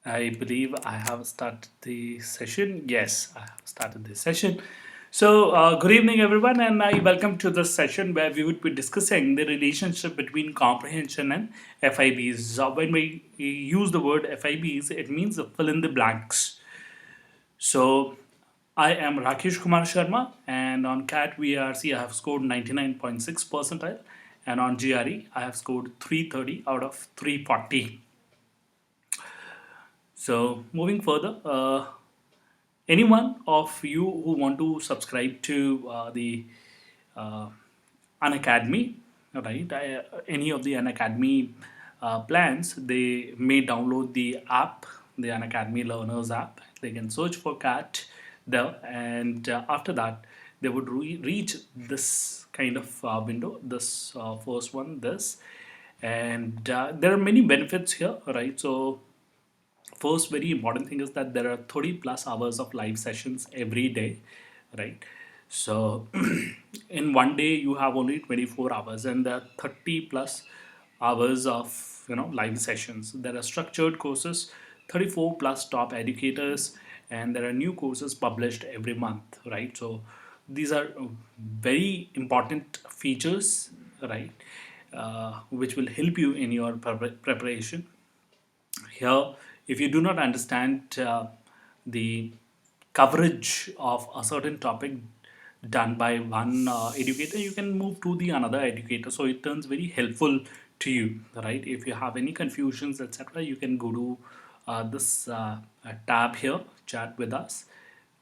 I believe I have started the session. Yes, I have started the session. So, good evening, everyone, and I welcome to this session where we would be discussing the relationship between comprehension and FIBs. When we use the word FIBs, it means fill in the blanks. So, I am Rakesh Kumar Sharma, and on CAT VRC, I have scored 99.6 percentile, and on GRE, I have scored 330 out of 340. So, moving further, anyone of you who want to subscribe to the uh, Unacademy, right? Any of the Unacademy plans, they may download the app, the Unacademy Learners app. They can search for CAT there, and after that, they would reach this kind of window, this first one, this, and there are many benefits here, right? So first very important thing is that there are 30 plus hours of live sessions every day, right? So in one day you have only 24 hours and there are 30 plus hours of live sessions. There are structured courses, 34 plus top educators, and there are new courses published every month, right? So these are very important features, right? Which will help you in your preparation here. If you do not understand the coverage of a certain topic done by one educator, you can move to the another educator, so it turns very helpful to you, right? If you have any confusions, etc., you can go to this tab here, chat with us.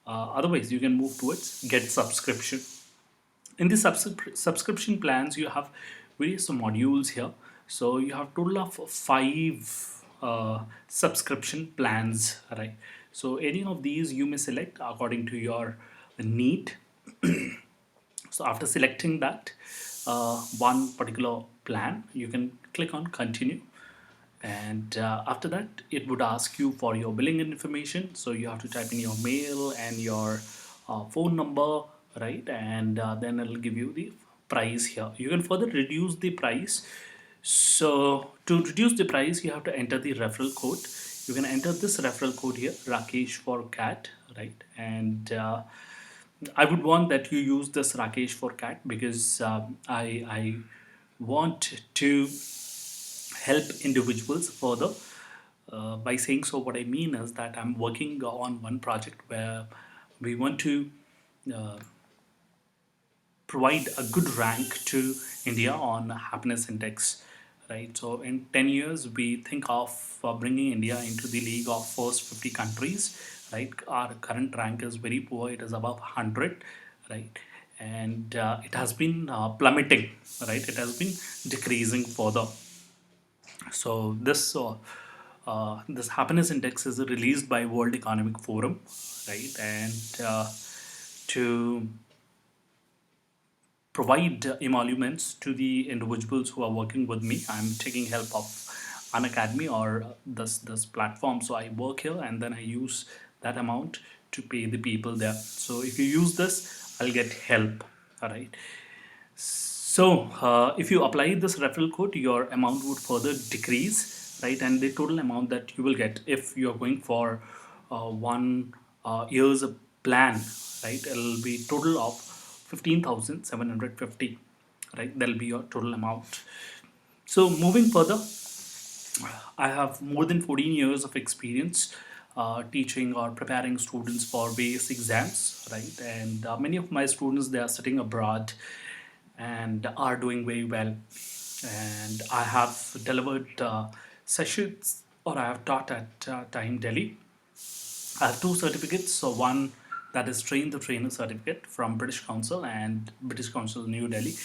Otherwise you can move towards get subscription. In the subscription plans you have various modules here, so you have total of five subscription plans, right? So any of these you may select according to your need. So after selecting that one particular plan, you can click on continue, and after that it would ask you for your billing information, so you have to type in your mail and your phone number, right? And then it'll give you the price here. You can further reduce the price. So to reduce the price you have to enter the referral code. You can enter this referral code here, Rakesh for cat, right? And I would want that you use this Rakesh for cat because I want to help individuals further. By saying so, what I mean is that I'm working on one project where we want to uh, provide a good rank to India on happiness index, right? So in 10 years, we think of bringing India into the league of first 50 countries, right? Our current rank is very poor; it is above 100, right? And it has been plummeting, right? It has been decreasing further. So this happiness index is released by World Economic Forum, right? And to provide emoluments to the individuals who are working with me, I'm taking help of Unacademy or this platform. So I work here and then I use that amount to pay the people there. So if you use this, I'll get help. All right. So, if you apply this referral code, your amount would further decrease, right? And the total amount that you will get if you are going for one year's plan, right? It'll be total of 15,750, right? That'll be your total amount. So, moving further, I have more than 14 years of experience teaching or preparing students for various exams, right? And many of my students, they are sitting abroad and are doing very well. And I have delivered sessions or I have taught at Time Delhi. I have two certificates. So one that is Train the Trainer certificate from British Council and British Council New Delhi,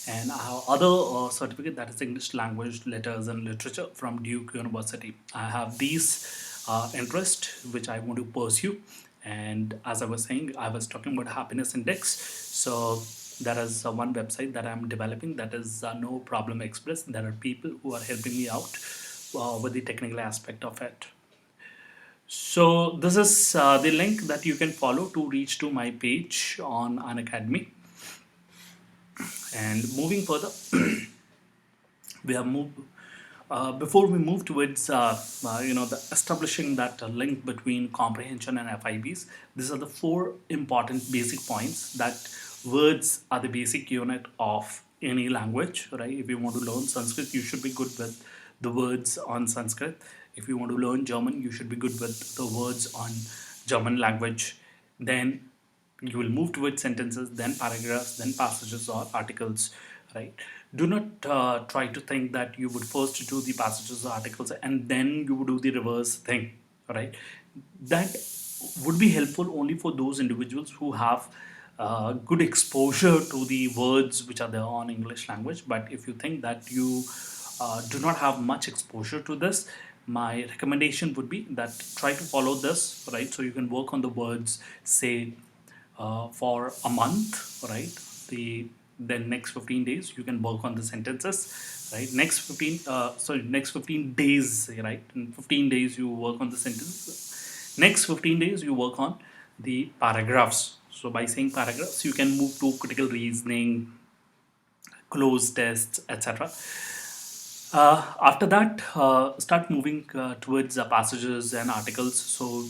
and I have other certificate that is English Language, Letters and Literature from Duke University. I have these interests which I want to pursue, and as I was saying, I was talking about happiness index. So there is one website that I'm developing, that is No Problem Express. There are people who are helping me out with the technical aspect of it. So this is the link that you can follow to reach to my page on Unacademy. And moving further, we have moved. Before we move towards the establishing that link between comprehension and FIBs, these are the four important basic points that words are the basic unit of any language, right? If you want to learn Sanskrit, you should be good with the words on Sanskrit. If you want to learn German, you should be good with the words on German language. Then you will move towards sentences, then paragraphs, then passages or articles, right? Do not try to think that you would first do the passages or articles and then you would do the reverse thing, right? That would be helpful only for those individuals who have good exposure to the words which are there on English language. But if you think that you do not have much exposure to this, my recommendation would be that try to follow this, right? So you can work on the words, say, for a month, right? The then next 15 days you can work on the sentences, right? Next 15 days, right? In 15 days you work on the sentences. Next 15 days you work on the paragraphs. So by saying paragraphs, you can move to critical reasoning, close tests, etc. After that, start moving towards passages and articles. So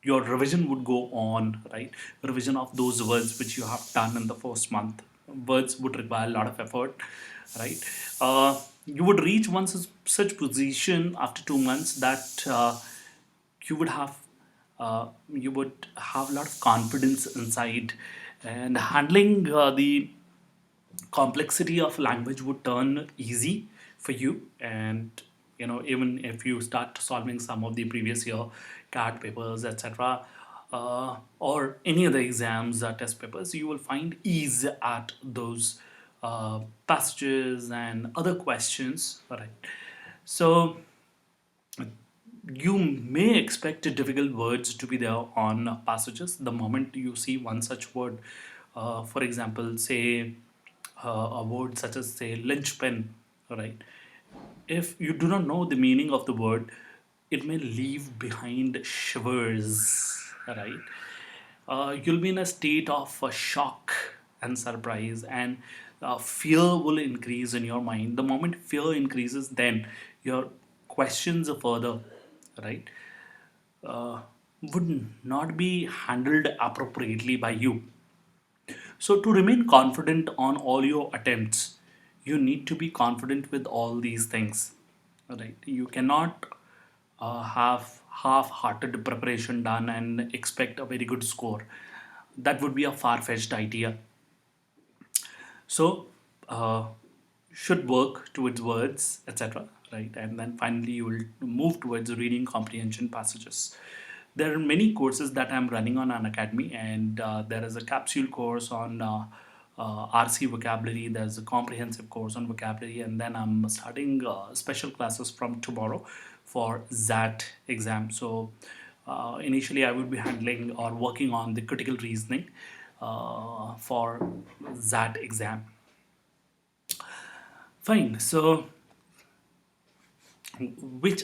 your revision would go on, right? Revision of those words which you have done in the first month. Words would require a lot of effort, right? You would reach one such position after 2 months that you would have you would have a lot of confidence inside, and handling the complexity of language would turn easy for you. And even if you start solving some of the previous year CAT papers, etc., or any other exams or test papers, you will find ease at those passages and other questions, right? So you may expect difficult words to be there on passages the moment you see one such word. For example, say a word such as, say, linchpin, right? If you do not know the meaning of the word, it may leave behind shivers, right? You'll be in a state of shock and surprise, and fear will increase in your mind. The moment fear increases, then your questions further, right, uh, would not be handled appropriately by you. So, to remain confident on all your attempts, you need to be confident with all these things. Right? You cannot have half-hearted preparation done and expect a very good score. That would be a far-fetched idea. So, should work towards words, etc. Right, and then finally you will move towards reading comprehension passages. There are many courses that I'm running on Unacademy, and there is a capsule course on RC vocabulary. There's a comprehensive course on vocabulary, and then I'm starting special classes from tomorrow for ZAT exam. So initially, I would be handling or working on the critical reasoning for ZAT exam. Fine. So, which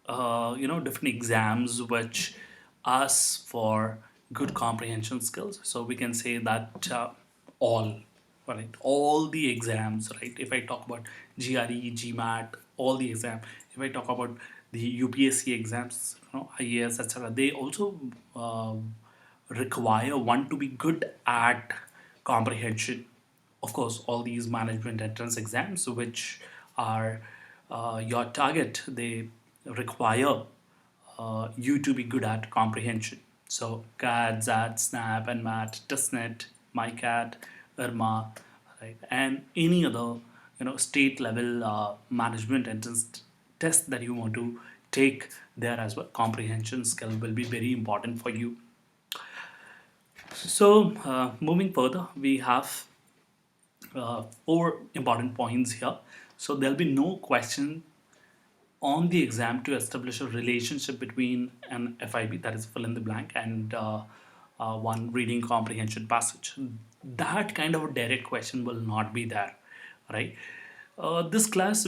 different exams which ask for good comprehension skills? So we can say that all, right? All the exams, right? If I talk about GRE, GMAT, all the exam. If I talk about the UPSC exams, IAS, etc., they also require one to be good at comprehension. Of course, all these management entrance exams, which are your target, they require you to be good at comprehension. So CAD, ZAT, SNAP, and MAT, TestNet, MyCAT, IRMA, right, and any other state level management entrance test that you want to take there as well. Comprehension skill will be very important for you. So moving further, we have four important points here. So there'll be no question on the exam to establish a relationship between an FIB, that is fill in the blank, and one reading comprehension passage. That kind of a direct question will not be there, right? This class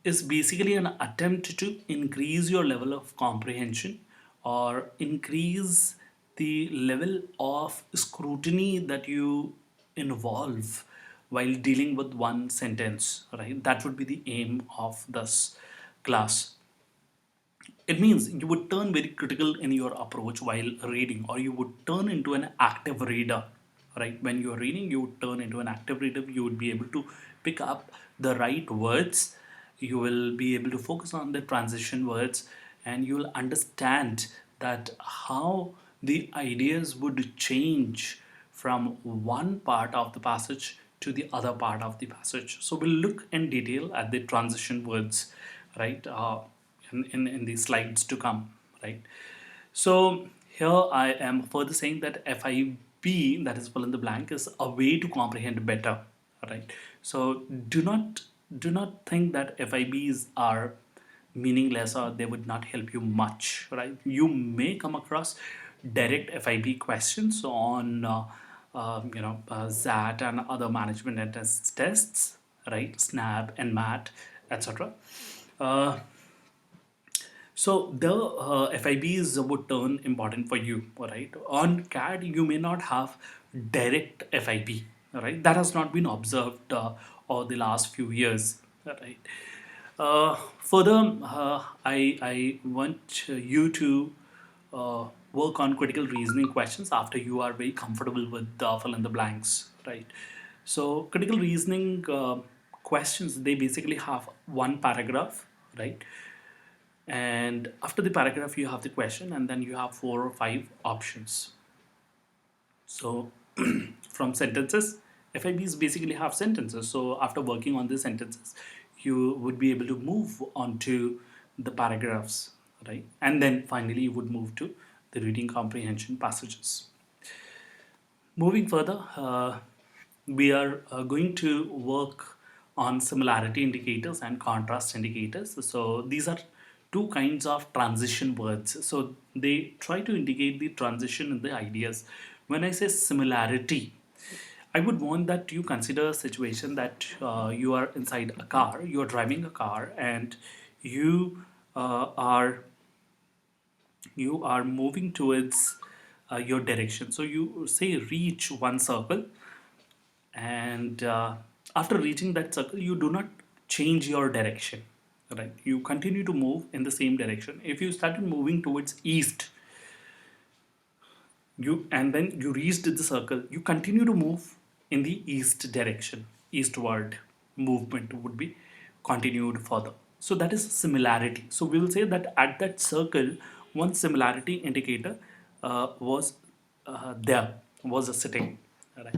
is basically an attempt to increase your level of comprehension or increase the level of scrutiny that you involve while dealing with one sentence, right? That would be the aim of this. class. It means you would turn very critical in your approach while reading, or you would turn into an active reader, right? When you're reading, you would turn into an active reader. You would be able to pick up the right words. You will be able to focus on the transition words, and you will understand that how the ideas would change from one part of the passage to the other part of the passage. So we'll look in detail at the transition words, right? In the slides to come, right? So here I am further saying that FIB, that is fill in the blank, is a way to comprehend better, right? So do not think that FIBs are meaningless or they would not help you much, right? You may come across direct FIB questions on ZAT and other management and tests, right? SNAP and MAT, etc. So the FIBs would turn important for you, right? On CAD, you may not have direct FIB, right? That has not been observed over the last few years, right? Further, I want you to work on critical reasoning questions after you are very comfortable with the fill in the blanks, right? So critical reasoning questions, they basically have one paragraph, right? And after the paragraph you have the question, and then you have 4 or 5 options. So from sentences, FIBs basically have sentences. So after working on the sentences, you would be able to move on to the paragraphs, right? And then finally you would move to the reading comprehension passages. Moving further, we are going to work on similarity indicators and contrast indicators. So these are two kinds of transition words. So they try to indicate the transition in the ideas. When I say similarity, I would want that you consider a situation that you are inside a car, you are driving a car, and you are moving towards your direction. So you say reach one circle, and after reaching that circle, you do not change your direction, right? You continue to move in the same direction. If you started moving towards east, you and then you reached the circle, you continue to move in the east direction. Eastward movement would be continued further. So that is similarity. So we will say that at that circle, one similarity indicator was there, was sitting, right?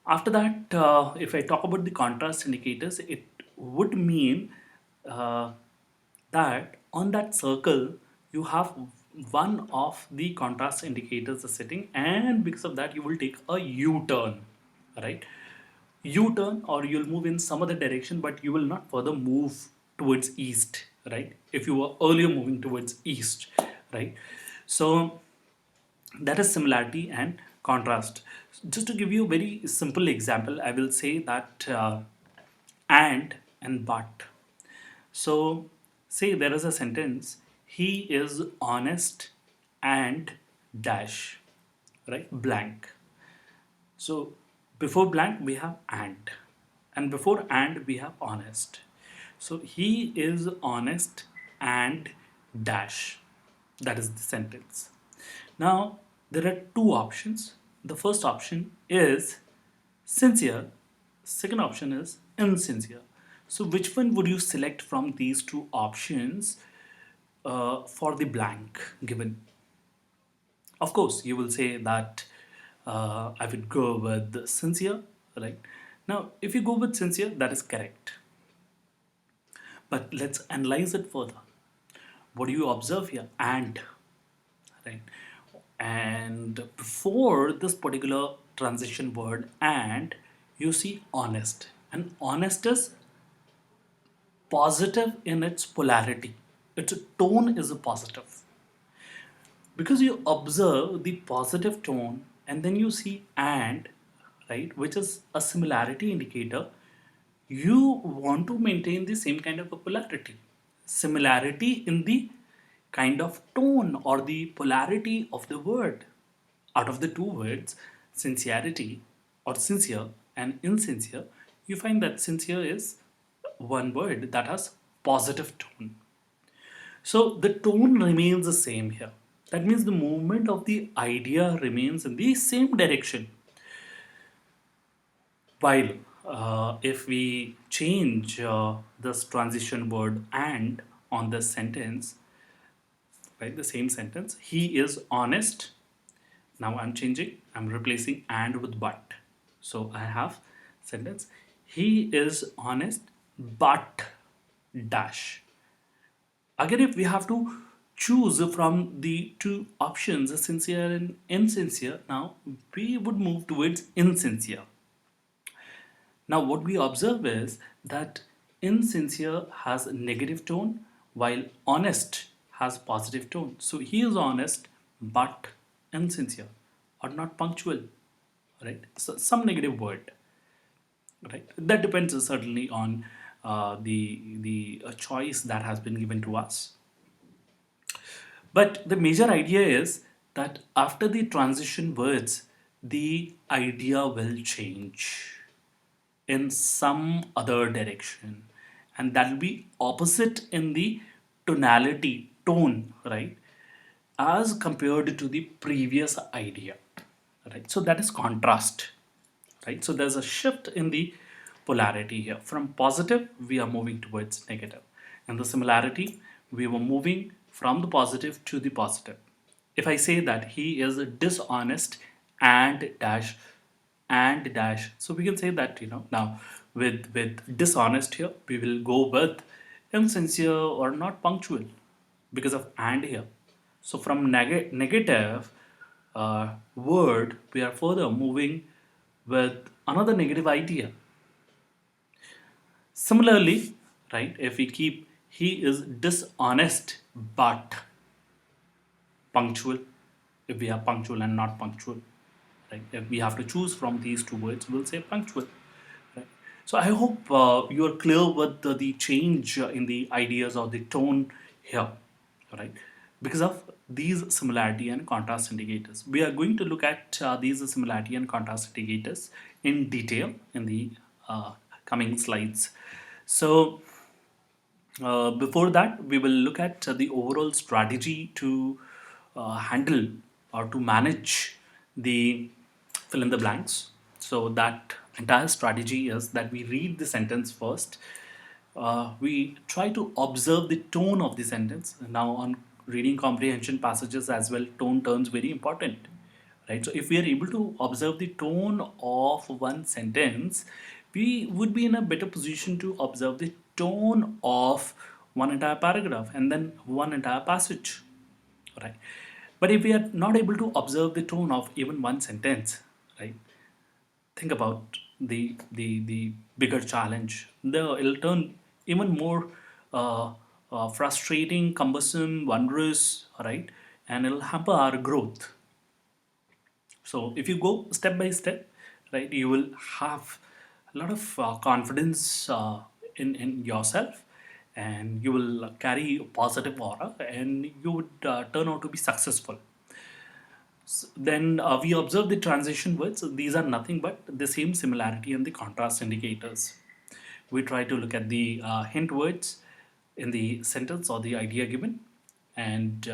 After that, if I talk about the contrast indicators, it would mean uh, that on that circle you have one of the contrast indicators is sitting, and because of that you will take a U-turn, right? U-turn, or you'll move in some other direction, but you will not further move towards east, right? If you were earlier moving towards east, right? So that is similarity and contrast. Just to give you a very simple example, I will say that and but. So say there is a sentence, he is honest and dash, right? Blank. So before blank we have and before and we have honest. So he is honest and dash. That is the sentence. Now there are two options. The first option is sincere. Second option is insincere. So which one would you select from these two options for the blank given? Of course, you will say that I would go with sincere, right? Now, if you go with sincere, that is correct. But let's analyze it further. What do you observe here? And, right? And before this particular transition word, and you see honest. And honest is positive in its polarity. Its tone is a positive. Because you observe the positive tone and then you see and, right, which is a similarity indicator, you want to maintain the same kind of a polarity. Similarity in the kind of tone or the polarity of the word. Out of the two words, sincerity or sincere and insincere, you find that sincere is one word that has positive tone. So the tone remains the same here. That means the movement of the idea remains in the same direction. While if we change this transition word and on the sentence, right, the same sentence, he is honest. Now I'm changing, I'm replacing and with but. So I have sentence, he is honest, but dash. Again, if we have to choose from the two options, sincere and insincere, now we would move towards insincere. Now, what we observe is that insincere has a negative tone while honest has positive tone. So he is honest but insincere or not punctual, right? So some negative word, right? That depends certainly on the choice that has been given to us. But the major idea is that after the transition words, the idea will change in some other direction, and that will be opposite in the tonality, tone, right, as compared to the previous idea, right? So that is contrast, right? So there's a shift in the polarity here. From positive we are moving towards negative, and the similarity, we were moving from the positive to the positive. If I say that he is dishonest and dash and dash, so we can say that, now with dishonest here we will go with insincere or not punctual because of and here. So from negative word we are further moving with another negative idea. Similarly, right, if we keep he is dishonest but punctual, if we have punctual and not punctual, right, if we have to choose from these two words, we'll say punctual, right? So I hope you are clear with the change in the ideas or the tone here, right? Because of these similarity and contrast indicators, we are going to look at these similarity and contrast indicators in detail in the coming slides. So before that, we will look at the overall strategy to handle or to manage the fill in the blanks. So that entire strategy is that we read the sentence first. We try to observe the tone of the sentence. Now, on reading comprehension passages as well, tone turns very important, right? So if we are able to observe the tone of one sentence, we would be in a better position to observe the tone of one entire paragraph and then one entire passage, right? But if we are not able to observe the tone of even one sentence, right, think about the bigger challenge. It'll turn even more frustrating, cumbersome, wondrous, right, and it'll hamper our growth. So if you go step by step, right, you will have a lot of confidence in yourself, and you will carry a positive aura, and you would turn out to be successful. Then we observe the transition words. These are nothing but the same similarity and the contrast indicators. We try to look at the hint words in the sentence or the idea given. And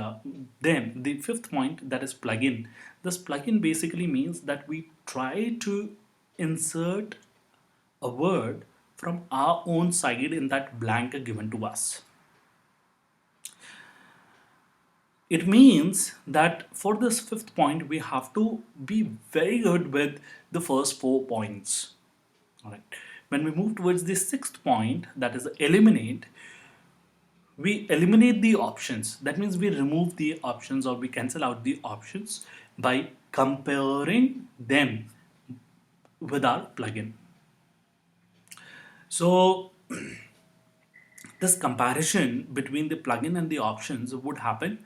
then the fifth point, that is plugin. This plugin basically means that we try to insert a word from our own side in that blank given to us. It means that for this fifth point, we have to be very good with the first 4 points. All right. When we move towards the sixth point, that is eliminate, we eliminate the options. That means we remove the options or we cancel out the options by comparing them with our plugin. So this comparison between the plugin and the options would happen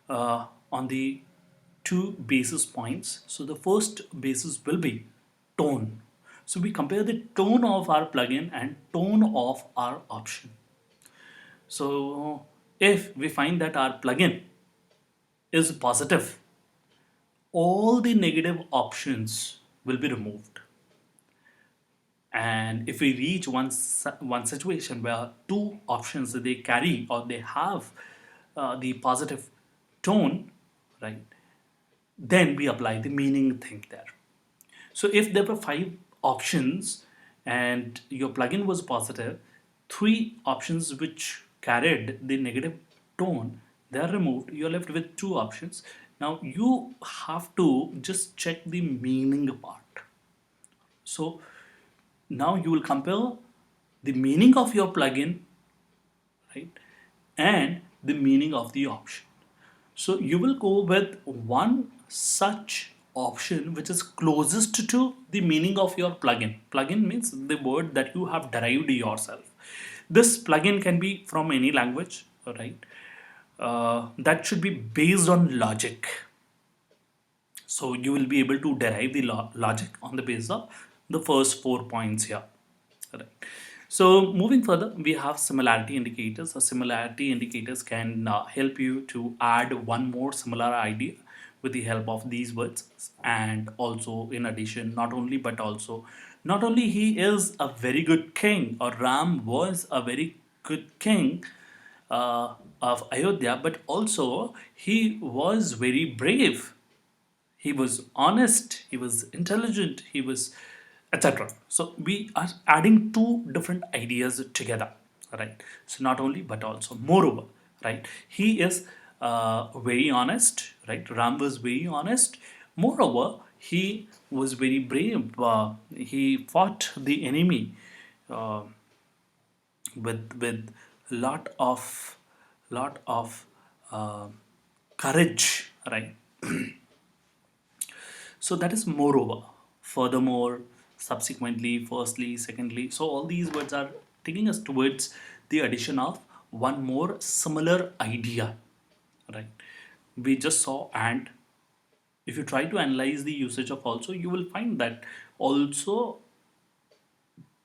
on the two basis points. So the first basis will be tone. So we compare the tone of our plugin and tone of our option. So if we find that our plugin is positive, all the negative options will be removed. And if we reach one situation where two options they carry or they have the positive tone, right, then we apply the meaning thing there. So if there were five options and your plugin was positive, three options which carried the negative tone, they are removed. You're left with two options. Now you have to just check the meaning part. So now you will compare the meaning of your plugin, right, and the meaning of the option. So you will go with one such option which is closest to the meaning of your plugin. Plugin means the word that you have derived yourself. This plugin can be from any language, right? That should be based on logic. So you will be able to derive the logic on the basis of the first 4 points here. Right. So moving further, we have similarity indicators. So similarity indicators can help you to add one more similar idea with the help of these words. And also in addition, not only he is a very good king, or Ram was a very good king of Ayodhya, but also he was very brave, he was honest, he was intelligent, he was etc. So we are adding two different ideas together, right? So not only but also moreover, right, he is very honest, right? Ram was very honest. Moreover, he was very brave. He fought the enemy uh, with lot of uh, courage, right? So that is moreover, furthermore, subsequently, firstly, secondly. So all these words are taking us towards the addition of one more similar idea, right? We just saw and. If you try to analyze the usage of also, you will find that also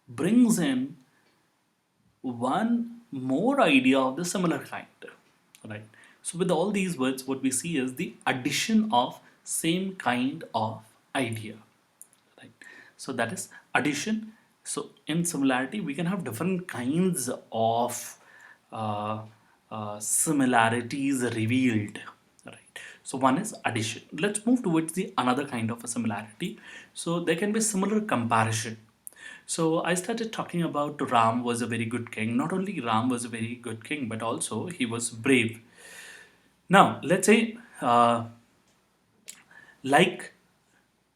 brings in one more idea of the similar kind, right? So with all these words, what we see is the addition of same kind of idea, right? So that is addition. So in similarity we can have different kinds of uh, similarities revealed, right? So one is addition. Let's move towards the another kind of a similarity. So there can be similar comparison. So I started talking about Ram was a very good king. Not only Ram was a very good king, but also he was brave. Now let's say like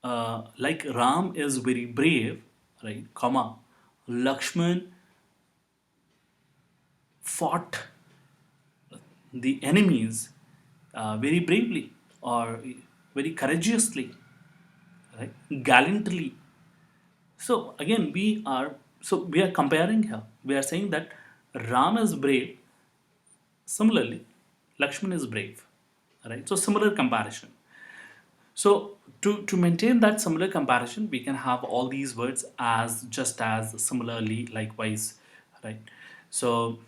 like Ram is very brave, right? Comma, Lakshman fought the enemies very bravely or very courageously, right? Gallantly. So again, we are comparing here. We are saying that Ram is brave. Similarly, Lakshman is brave, right? So similar comparison. So to maintain that similar comparison, we can have all these words as just as similarly, likewise, right? So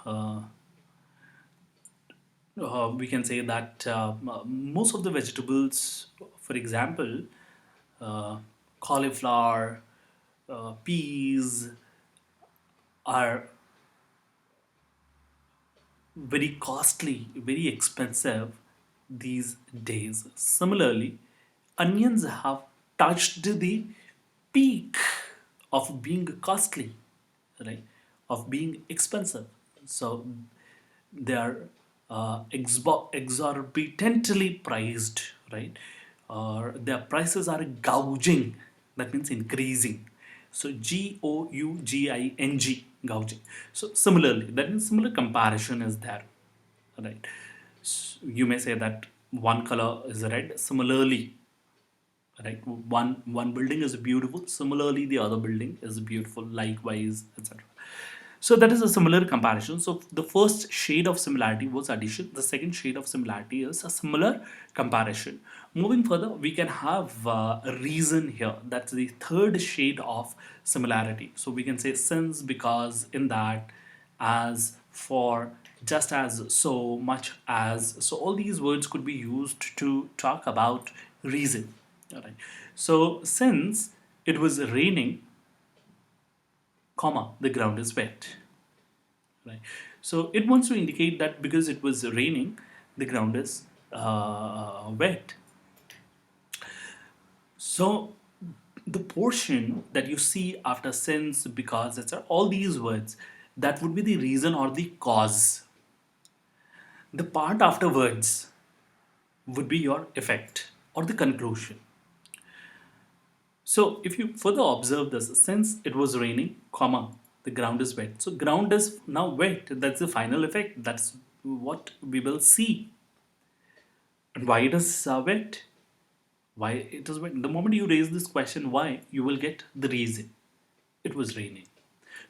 uh, we can say that most of the vegetables, for example, uh, cauliflower, peas, are very costly, very expensive these days. Similarly, onions have touched the peak of being costly, right? Of being expensive. So they are exorbitantly priced, right? Or their prices are gouging, that means increasing. So GOUGING, gouging. So similarly, that means similar comparison is there, right? You may say that one color is red. Similarly, right, one building is beautiful. Similarly, the other building is beautiful. Likewise, etc. So that is a similar comparison. So the first shade of similarity was addition. The second shade of similarity is a similar comparison. Moving further, we can have a reason here. That's the third shade of similarity. So we can say since, because, in that, as, for, just as, so, much as. So all these words could be used to talk about reason. All right. So since It was raining, comma, the ground is wet. Right. So it wants to indicate that because it was raining, the ground is wet. So the portion that you see after since, because, etc., all these words, that would be the reason or the cause. The part afterwards would be your effect or the conclusion. So if you further observe this, since it was raining, comma, the ground is wet. So ground is now wet. That's the final effect. That's what we will see. And why it is wet? Why it is wet? The moment you raise this question, why, you will get the reason. It was raining.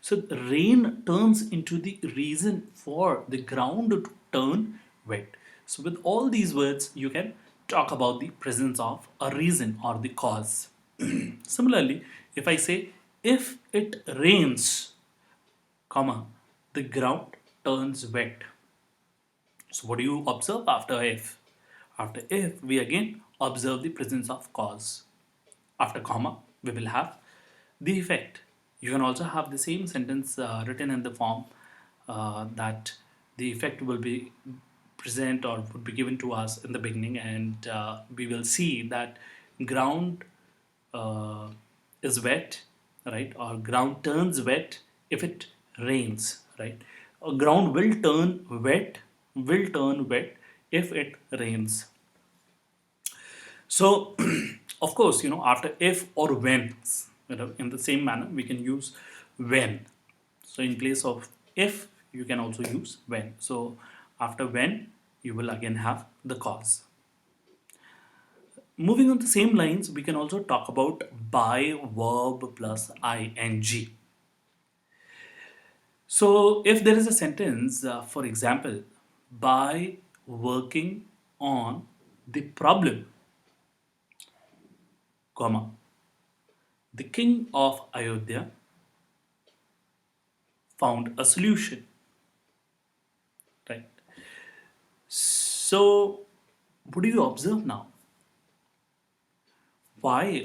So the rain turns into the reason for the ground to turn wet. So with all these words, you can talk about the presence of a reason or the cause. Similarly, if I say, if it rains, comma, the ground turns wet. So what do you observe after if? After if, we again observe the presence of cause. After comma, we will have the effect. You can also have the same sentence written in the form that the effect will be present or would be given to us in the beginning, and we will see that ground uh, is wet, right? Or ground turns wet if it rains, right? Ground will turn wet if it rains. So, of course, after if or when, in the same manner, we can use when. So, in place of if, you can also use when. So, after when, you will again have the cause. Moving on the same lines, we can also talk about by verb plus ing. So, if there is a sentence, for example, by working on the problem, comma, the king of Ayodhya found a solution, right? So, what do you observe now? Why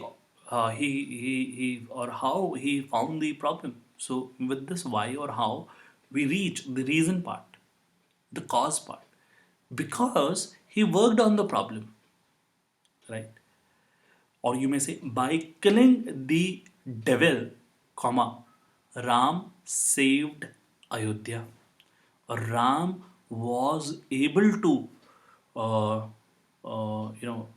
he or how he found the problem? So, with this why or how, we reach the reason part, the cause part, because he worked on the problem, right? Or you may say, by killing the devil, comma, Ram saved Ayodhya. Ram was able to uh, you know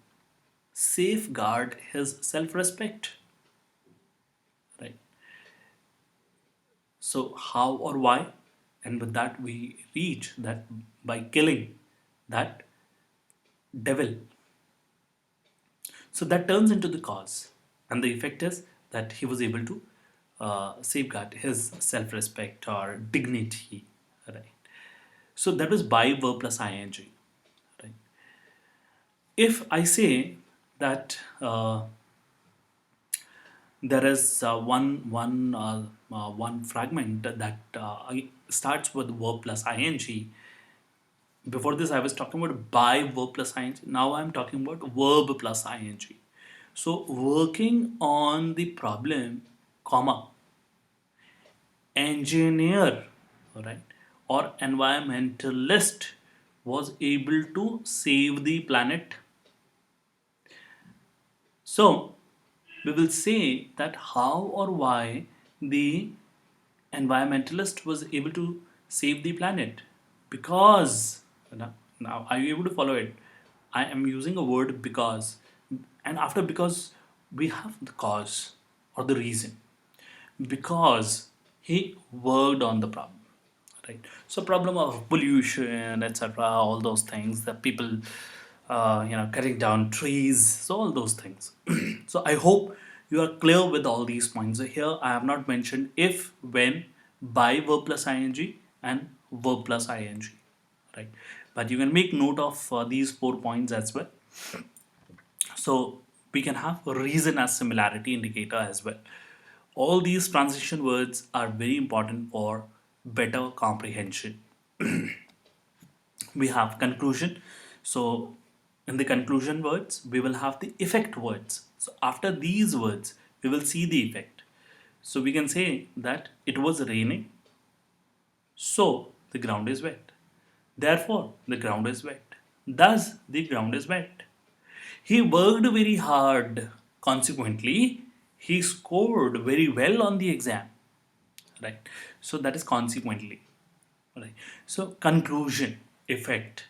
safeguard his self-respect, right? So how or why, and with that we reach that by killing that devil. So that turns into the cause, and the effect is that he was able to safeguard his self-respect or dignity, right? So that was by verb plus ing, right? If I say that there is one fragment that starts with verb plus ing. Before this, I was talking about by verb plus ing. Now I'm talking about verb plus ing. So working on the problem, comma, engineer, right, or environmentalist was able to save the planet. So we will say that how or why the environmentalist was able to save the planet, because now are you able to follow it? I am using a word because, and after because we have the cause or the reason, because he worked on the problem, right? So problem of pollution, etc., all those things, that people cutting down trees, so all those things. So I hope you are clear with all these points. So here I have not mentioned if, when, by verb plus ing, and verb plus ing, right? But you can make note of these 4 points as well. So we can have a reason as similarity indicator as well. All these transition words are very important for better comprehension. We have conclusion. So in the conclusion words, we will have the effect words. So after these words, we will see the effect. So we can say that it was raining, so the ground is wet. Therefore, the ground is wet. Thus, the ground is wet. He worked very hard. Consequently, he scored very well on the exam. Right. So that is consequently. Right. So conclusion, effect.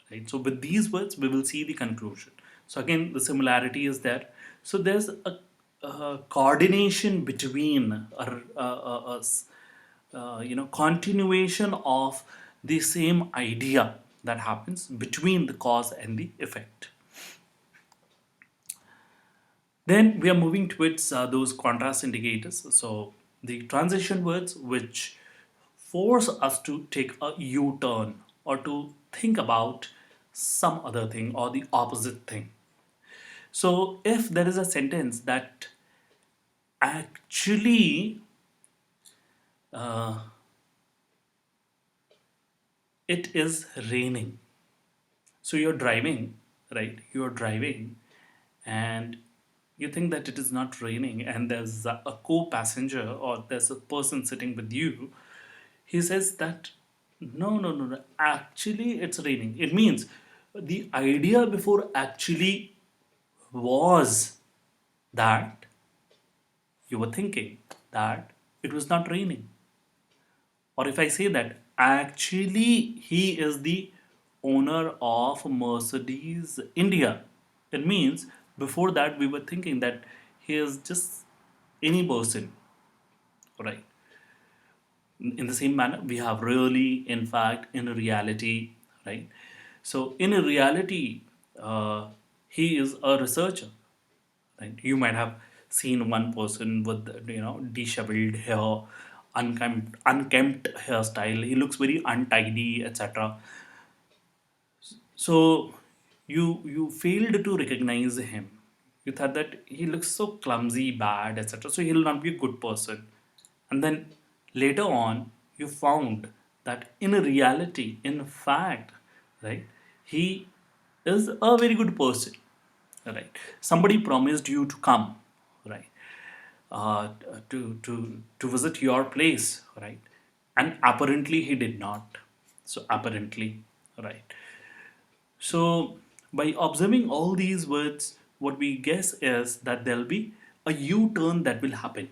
Right. So with these words, we will see the conclusion. So again, the similarity is there. So there's a coordination between continuation of the same idea that happens between the cause and the effect. Then we are moving towards those contrast indicators. So the transition words which force us to take a U-turn or to think about some other thing or the opposite thing. So if there is a sentence that actually uh, it is raining, so you're driving, right? You're driving and you think that it is not raining, and there's a co-passenger or there's a person sitting with you. He says that no, no, no, no, actually it's raining. It means the idea before actually was that you were thinking that it was not raining. Or if I say that actually he is the owner of Mercedes India, it means before that we were thinking that he is just any person, right? In the same manner, we have really, in fact, in reality, right? So in a reality, he is a researcher, right? You might have seen one person with disheveled hair, unkempt hairstyle. He looks very untidy, etc. So you failed to recognize him. You thought that he looks so clumsy, bad, etc. So he'll not be a good person. And then later on, you found that in reality, in fact, right, he is a very good person, right? Somebody promised you to come, right, to visit your place, right, and apparently he did not. So apparently, right. So by observing all these words, what we guess is that there'll be a U-turn that will happen,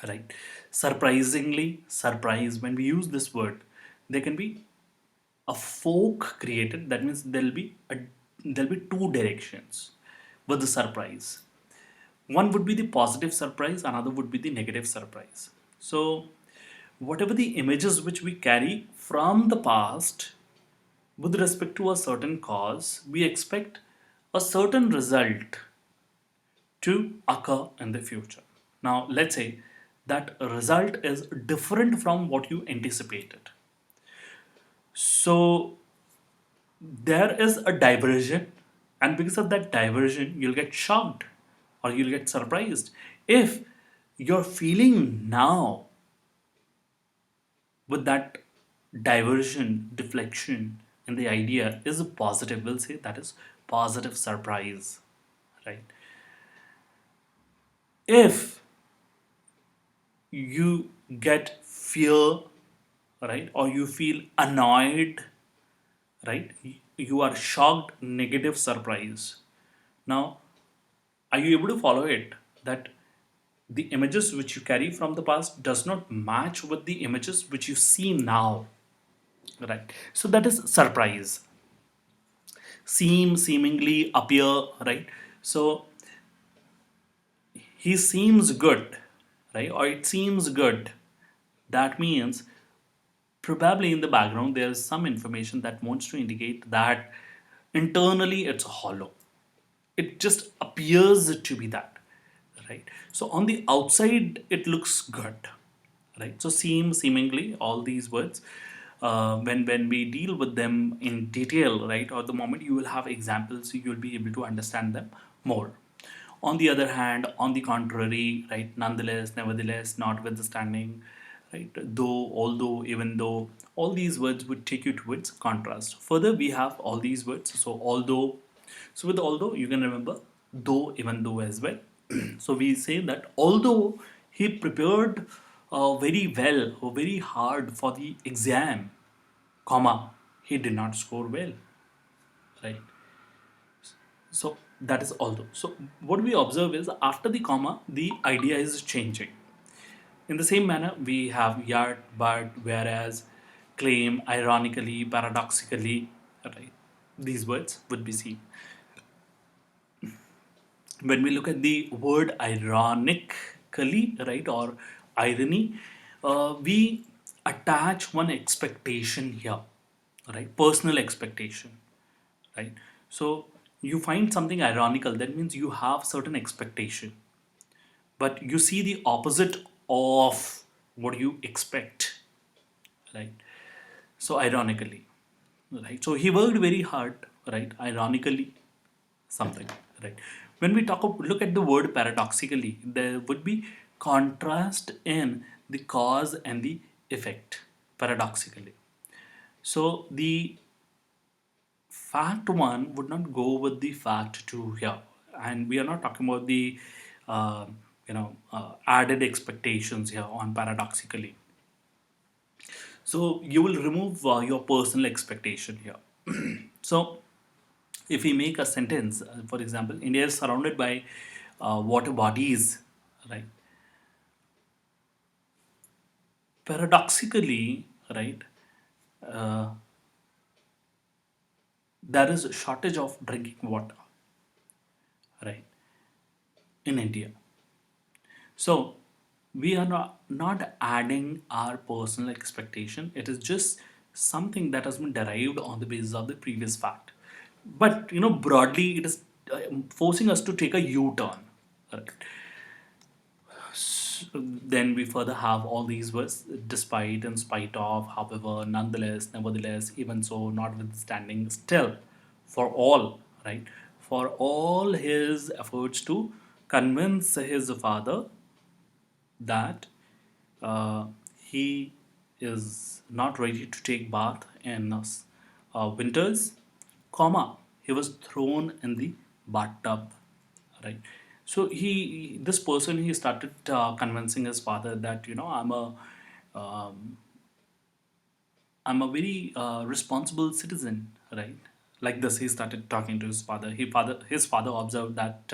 right? Surprisingly, surprise, when we use this word, there can be a fork created. That means there'll be two directions with the surprise. One would be the positive surprise, another would be the negative surprise. So whatever the images which we carry from the past with respect to a certain cause, we expect a certain result to occur in the future. Now, let's say that result is different from what you anticipated. So, there is a diversion, and because of that diversion, you'll get shocked or you'll get surprised. If your feeling now with that diversion, deflection, and the idea is positive, we'll say that is positive surprise, right? If you get fear, right, or you feel annoyed, right, you are shocked, negative surprise. Now, are you able to follow it that the images which you carry from the past does not match with the images which you see now, right? So that is surprise. Seemingly, appear, right? So he seems good, right, or it seems good. That means probably in the background there is some information that wants to indicate that internally it's hollow. It just appears to be that, right? So on the outside it looks good, right? So seemingly, all these words, when we deal with them in detail, right, or the moment you will have examples, you will be able to understand them more. On the other hand, on the contrary, right, nonetheless, nevertheless, notwithstanding, right, though, although, even though, all these words would take you towards contrast. Further, we have all these words. So although, so with although, you can remember though, even though as well. So we say that although he prepared very well or very hard for the exam, comma, he did not score well, right? So that is although. So what we observe is after the comma, the idea is changing. In the same manner, we have yet, but, whereas, claim, ironically, paradoxically, right? These words would be seen. When we look at the word ironically, right, or irony, we attach one expectation here, right? Personal expectation, right? So you find something ironical, that means you have certain expectation, but you see the opposite of what you expect, right? So ironically, right? So he worked very hard, right? Ironically, something, right? When we look at the word paradoxically, there would be contrast in the cause and the effect, paradoxically. So the fact one would not go with the fact two here, and we are not talking about the uh, added expectations here on paradoxically. So you will remove your personal expectation here. So if we make a sentence, for example, India is surrounded by water bodies, right? Paradoxically, right, uh, there is a shortage of drinking water, right, in India. So we are not adding our personal expectation. It is just something that has been derived on the basis of the previous fact. But broadly, it is forcing us to take a U-turn. Right? Then we further have all these words: despite, in spite of, however, nonetheless, nevertheless, even so, notwithstanding, still, for all, right? For all his efforts to convince his father that uh, he is not ready to take bath in winters, comma, he was thrown in the bathtub, right? So this person, he started convincing his father that um, I'm a very responsible citizen, right? Like this, he started talking to his father. His father observed that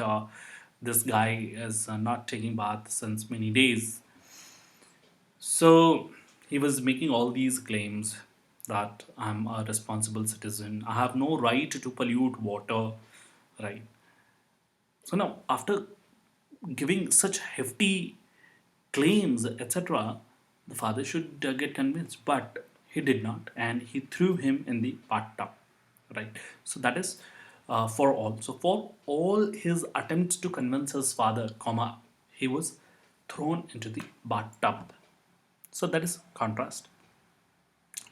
this guy is not taking bath since many days. So he was making all these claims that I'm a responsible citizen. I have no right to pollute water, right? So now, after giving such hefty claims, etc., the father should get convinced, but he did not, and he threw him in the bathtub, right? So that is for all. So for all his attempts to convince his father, comma, he was thrown into the bathtub. So that is contrast.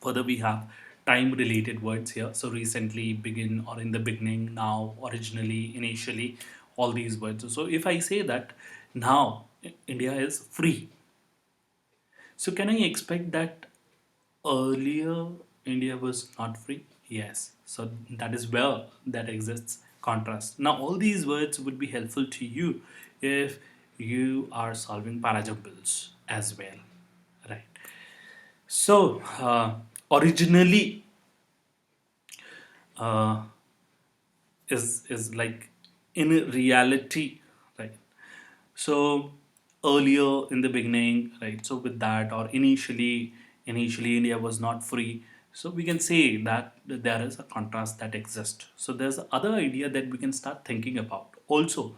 Further, we have time related words here. So recently, begin, or in the beginning, now, originally, initially, all these words. So if I say that now India is free, so can I expect that earlier India was not free? Yes. So that is where that exists contrast. Now all these words would be helpful to you if you are solving parajumbles as well, right? So originally uh, is like in reality, right? So earlier, in the beginning, right? So with that, or initially India was not free. So we can say that there is a contrast that exists. So there's other idea that we can start thinking about. Also,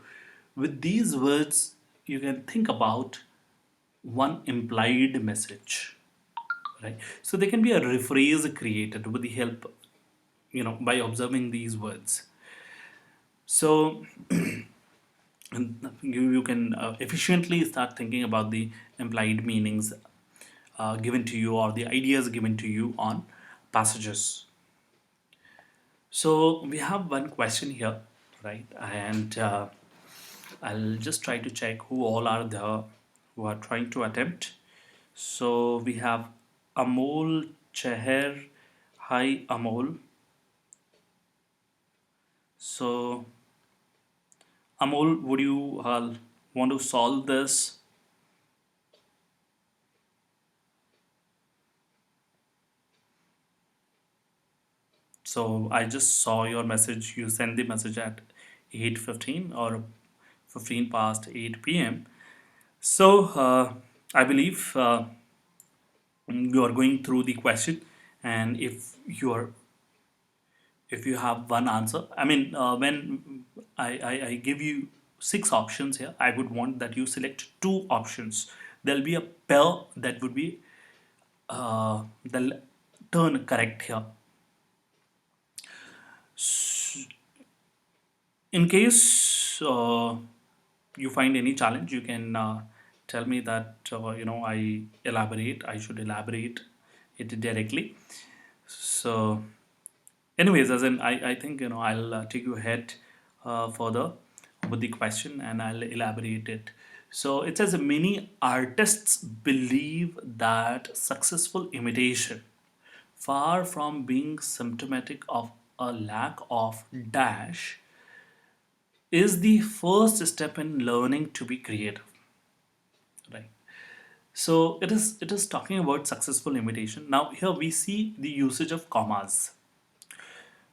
with these words, you can think about one implied message, right? So there can be a rephrase created with the help, by observing these words. So and you can efficiently start thinking about the implied meanings given to you, or the ideas given to you on passages. So we have one question here, right? And I'll just try to check who all are there who are trying to attempt. So we have Amol Cheher. Hi, Amol. So Amol, would you want to solve this. So I just saw your message. You sent the message at 8:15 or 15 past 8 p.m. So I believe you are going through the question, and if you have one answer, I mean, when I give you six options here, I would want that you select two options. There'll be a pair that would be the turn correct here. In case you find any challenge, you can tell me that I should elaborate it directly. So, anyways, as in I think I'll take you ahead further with the question and I'll elaborate it. So it says many artists believe that successful imitation, far from being symptomatic of a lack of dash, is the first step in learning to be creative, right? So it is talking about successful imitation. Now here we see the usage of commas.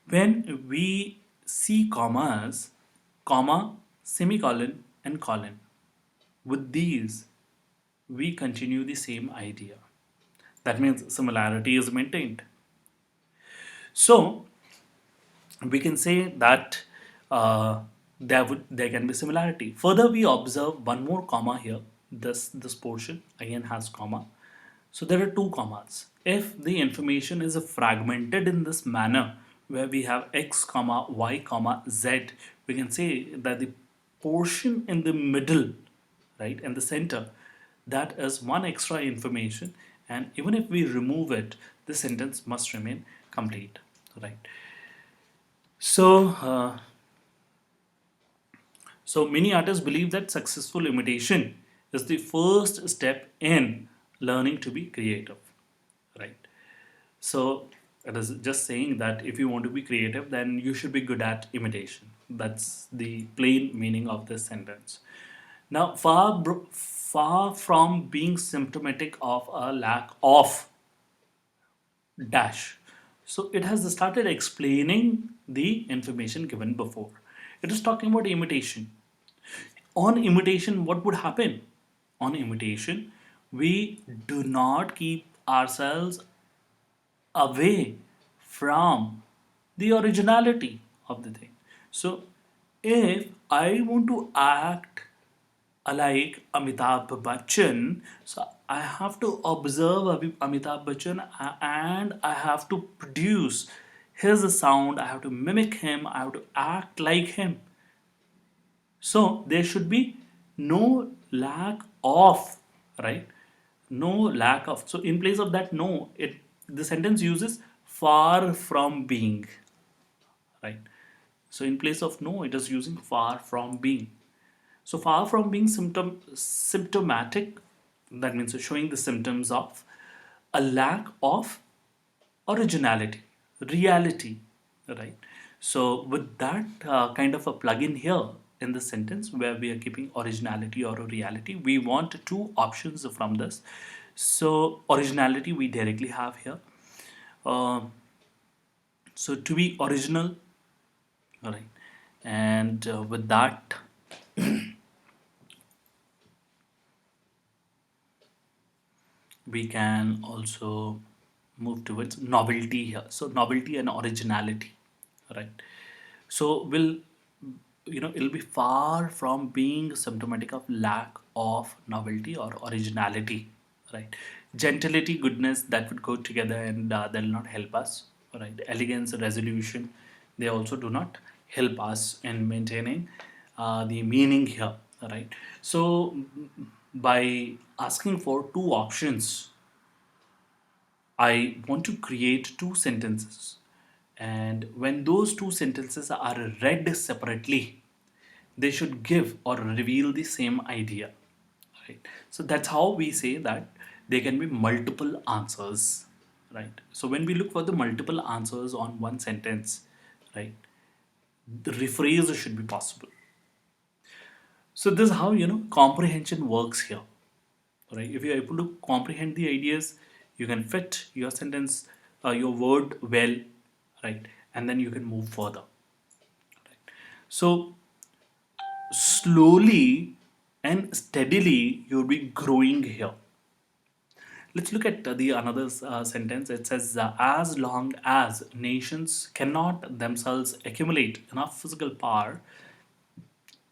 When we see commas, comma, semicolon, and colon, with these we continue the same idea. That means similarity is maintained. So we can say that there can be similarity. Further, we observe one more comma here. This portion again has comma. So there are two commas. If the information is fragmented in this manner, where we have x comma y comma z, we can say that the portion in the middle, right, in the center, that is one extra information, and even if we remove it, the sentence must remain complete, right? So, so many artists believe that successful imitation is the first step in learning to be creative, right? So it is just saying that if you want to be creative, then you should be good at imitation. That's the plain meaning of this sentence. Now, far from being symptomatic of a lack of dash. So it has started explaining the information given before. It is talking about imitation. On imitation, what would happen? On imitation, we do not keep ourselves away from the originality of the thing. So, if I want to act like Amitabh Bachchan, so I have to observe Amitabh Bachchan and I have to produce his sound, I have to mimic him, I have to act like him. So there should be no lack of, right? No lack of. So in place of that, no, it the sentence uses far from being, right? So in place of no, it is using far from being. So far from being symptomatic, that means showing the symptoms of a lack of originality, reality, right? So with that kind of a plug-in here in the sentence where we are keeping originality or reality, we want two options from this. So originality we directly have here. Uh, so to be original, all right, and with that we can also move towards novelty here. So novelty and originality, right? So will it'll be far from being symptomatic of lack of novelty or originality, right? Gentility, goodness, that would go together, and they'll not help us, right? Elegance, resolution, they also do not help us in maintaining the meaning here, right? So by asking for two options, I want to create two sentences. And when those two sentences are read separately, they should give or reveal the same idea. Right? So that's how we say that there can be multiple answers. Right? So when we look for the multiple answers on one sentence, right, the rephrase should be possible. So this is how comprehension works here, right? If you're able to comprehend the ideas, you can fit your sentence, your word well, right? And then you can move further. So slowly and steadily you'll be growing here. Let's look at the another sentence. It says, as long as nations cannot themselves accumulate enough physical power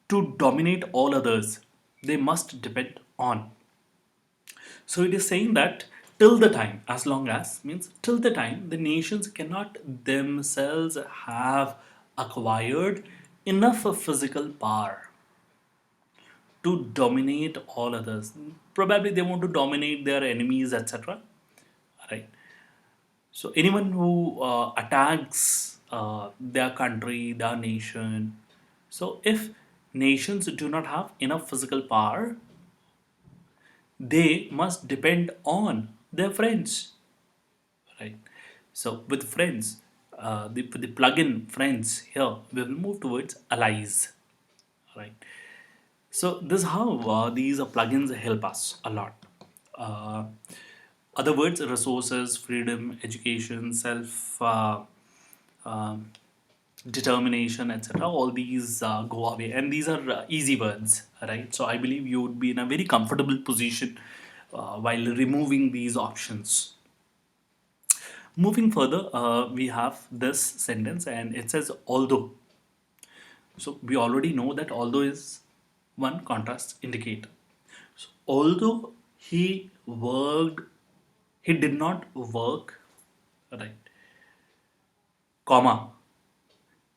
to dominate all others, they must depend on. So it is saying that till the time, as long as means till the time the nations cannot themselves have acquired enough of physical power to dominate all others. Probably they want to dominate their enemies, etc. Right? So anyone who attacks their country, their nation. So if nations do not have enough physical power, they must depend on their friends, right? So with friends, the plug-in friends here, we will move towards allies, right? So this is how these plugins help us a lot. Uh, Other words, resources, freedom, education, self determination, etc. All these go away, and these are easy words, right? So I believe you would be in a very comfortable position while removing these options. Moving further, we have this sentence, and it says although. So we already know that although is one contrast indicator. So although he worked, he did not work, right? Comma,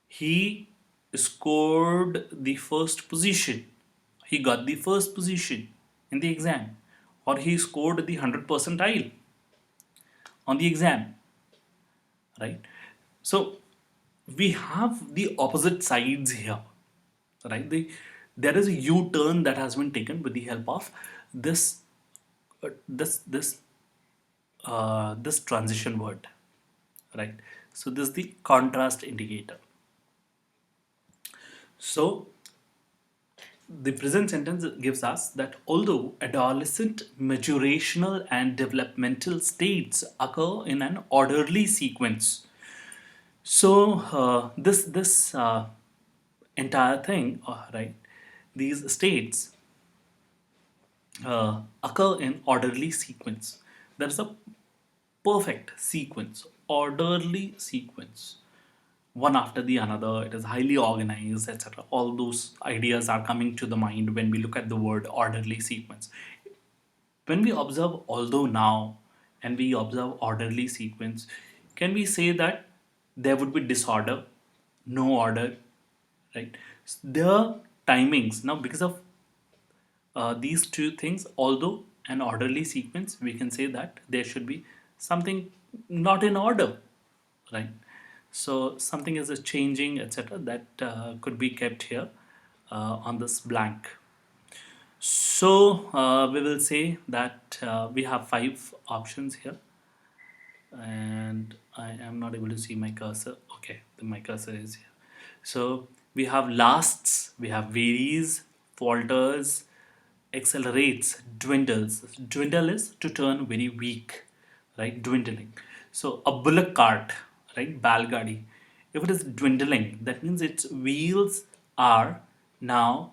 he scored the first position. He got the first position in the exam, or he scored the 100 percentile on the exam, right? So we have the opposite sides here, right? There is a U-turn that has been taken with the help of this this transition word, right? So this is the contrast indicator. So the present sentence gives us that although adolescent maturational and developmental states occur in an orderly sequence, so this entire thing, right? These states occur in orderly sequence. There's a perfect sequence, orderly sequence, one after the another. It is highly organized, etc. All those ideas are coming to the mind when we look at the word orderly sequence. When we observe although now and we observe orderly sequence, can we say that there would be disorder, no order, right? The timings now, because of these two things, although an orderly sequence, we can say that there should be something not in order, right? So something is changing, etc. That could be kept here on this blank. So we will say that we have five options here, and I am not able to see my cursor. Okay, my cursor is here. So we have lasts, we have varies, falters, accelerates, dwindles. Dwindle is to turn very weak, right? Dwindling. So a bullock cart, right? Balgadi. If it is dwindling, that means its wheels are now,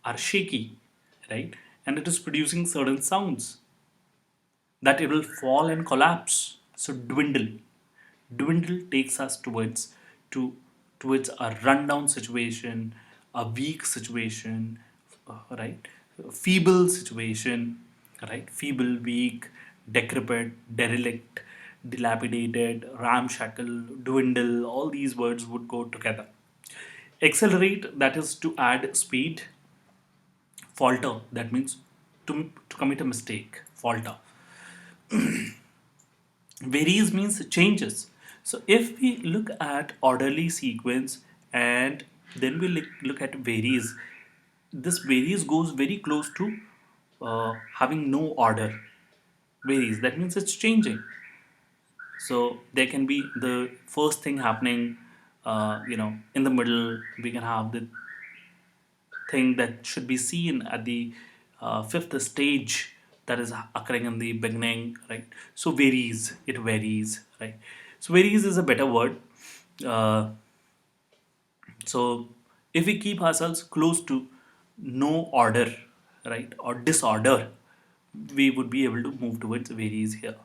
are shaky, right? And it is producing certain sounds that it will fall and collapse. So dwindle. Dwindle takes us to towards a rundown situation, a weak situation, right? Feeble situation, right? Feeble, weak, decrepit, derelict, dilapidated, ramshackle, dwindle. All these words would go together. Accelerate, that is to add speed. Falter, that means to commit a mistake. Falter. Varies means changes. So if we look at orderly sequence and then we look at varies, this varies goes very close to having no order. Varies, that means it's changing. So there can be the first thing happening, in the middle we can have the thing that should be seen at the fifth stage that is occurring in the beginning, right? So varies, it varies, right? So varies is a better word. Uh, so if we keep ourselves close to no order, right, or disorder, we would be able to move towards varies here.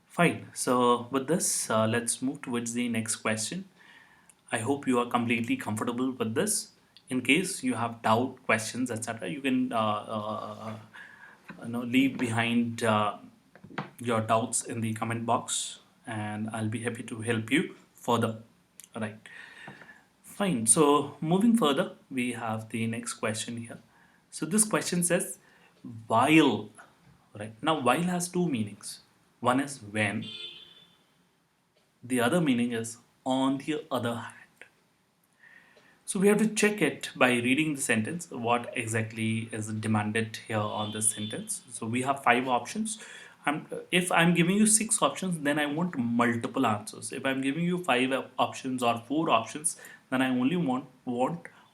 Fine. So with this, let's move towards the next question. I hope you are completely comfortable with this. In case you have doubt, questions, etc., you can leave behind your doubts in the comment box, and I'll be happy to help you further. Right. Fine. So moving further, we have the next question here. So this question says, while, right? Now, while has two meanings. One is when, the other meaning is on the other hand. So we have to check it by reading the sentence, what exactly is demanded here on this sentence. So we have five options. If I'm giving you six options, then I want multiple answers. If I'm giving you five options or four options, then I only want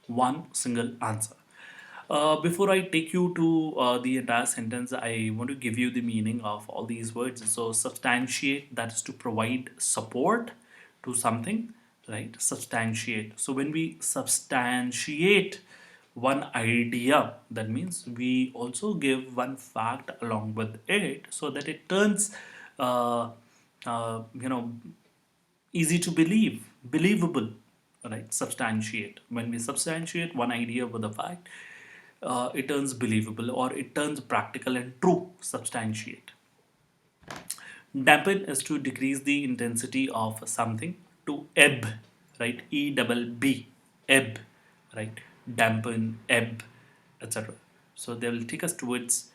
one single answer. Before I take you to the entire sentence, I want to give you the meaning of all these words. So, substantiate, that is to provide support to something, right? Substantiate. So, when we substantiate one idea, that means we also give one fact along with it so that it turns, uh, you know, easy to believe, believable, right? Substantiate. When we substantiate one idea with a fact, it turns believable or it turns practical and true. Substantiate. Dampen is to decrease the intensity of something. To ebb, right? E double B, ebb, right? Dampen, ebb, etc. So they will take us towards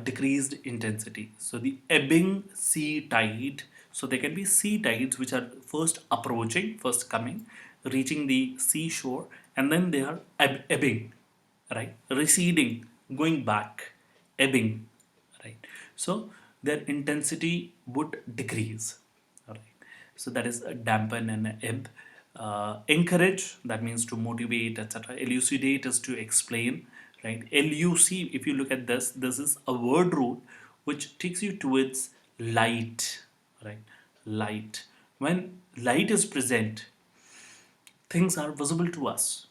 decreased intensity. So the ebbing sea tide. So there can be sea tides which are first approaching, first coming, reaching the seashore, and then they are ebbing, right? Receding, going back, ebbing, right? So their intensity would decrease, all right? So that is a dampen and a ebb. Encourage, that means to motivate, etc. Elucidate is to explain, right? Eluc, if you look at this is a word root which takes you towards light, right? Light. When light is present, things are visible to us,